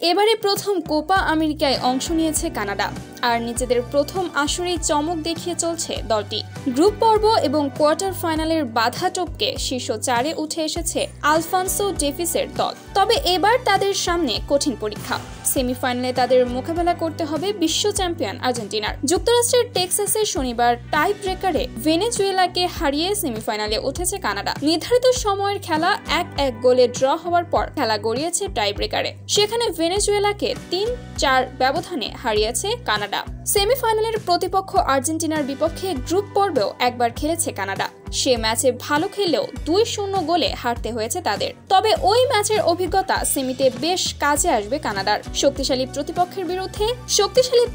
এবারে প্রথম কোপা আমেরিকায় অংশ নিয়েছে কানাডা, আর নিজেদের প্রথম আসরেই চমক দেখিয়ে চলছে দলটি। গ্রুপ পর্ব এবং কোয়ার্টার ফাইনালের বাধা টপকে শীর্ষ 4-এ উঠে এসেছে আলফান্সো ডেভিসের দল। তবে এবার তাদের সামনে কঠিন পরীক্ষা। সেমিফাইনালে তাদের মোকাবেলা করতে হবে বিশ্ব চ্যাম্পিয়ন আর্জেন্টিনার। যুক্তরাষ্ট্রের টেক্সাসে শনিবার টাই ব্রেকারে ভেনেজুয়েলাকে হারিয়ে সেমিফাইনালে উঠেছে কানাডা। নির্ধারিত সময়ের খেলা 1-1 গোলে ড্র হওয়ার পর খেলা গড়িয়েছে টাই ব্রেকারে। সেখানে ভেনেজুয়েলাকে 3-4 ব্যবধানে হারিয়েছে কানাডা। সেমিফাইনালের প্রতিপক্ষ আর্জেন্টিনার বিপক্ষে গ্রুপ পর্বেও একবার খেলেছে কানাডা। সে ম্যাচে ভালো খেললেও 2-0 গোলে হারতে হয়েছে তাদের। তবে ওই ম্যাচের অভিজ্ঞতা সেমিতে বেশ কাজে আসবে কানাডার। শক্তিশালী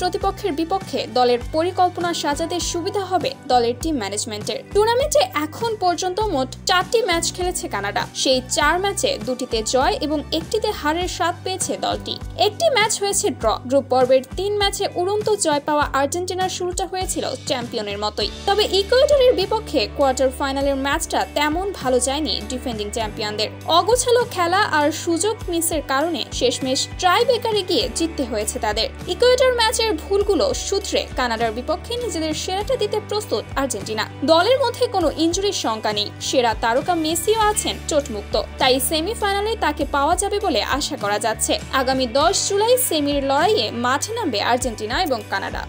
প্রতিপক্ষের বিপক্ষে দলের পরিকল্পনা সাজাতে সুবিধা হবে দলের টিম ম্যানেজমেন্টের। টুর্নামেন্টে এখন পর্যন্ত মোট 4টি ম্যাচ খেলেছে কানাডা। সেই 4 ম্যাচে 2টিতে জয় এবং 1টিতে হারের স্বাদ পেয়েছে দলটি। একটি ম্যাচ হয়েছে ড্র। গ্রুপ পর্বের 3 ম্যাচে উড়ন্ত জয় পাওয়া আর্জেন্টিনার শুরুটা হয়েছিল চ্যাম্পিয়নের মতোই। তবে ইকুয়েডরের বিপক্ষে কোয়ার্টার ফাইনালের ম্যাচটা তেমন ভালো যায়নি ডিফেন্ডিং চ্যাম্পিয়নদের। অগোছালো খেলা আর সুযোগ মিসের কারণে শেষমেশ টাই ব্রেকারে গিয়ে জিততে হয়েছে তাদের। ইকুয়েডর ম্যাচের ভুলগুলো সূত্রে কানাডার বিপক্ষে নিজেদের সেরাটা দিতে প্রস্তুত আর্জেন্টিনা। দলের মধ্যে কোনো ইনজুরির শঙ্কা নেই। সেরা তারকা মেসিও আছেন চোটমুক্ত, তাই সেমিফাইনালে তাকে পাওয়া যাবে বলে আশা করা যাচ্ছে। আগামী 10 জুলাই সেমির লড়াইয়ে মাঠে নামবে আর্জেন্টিনা এবং কানাডা।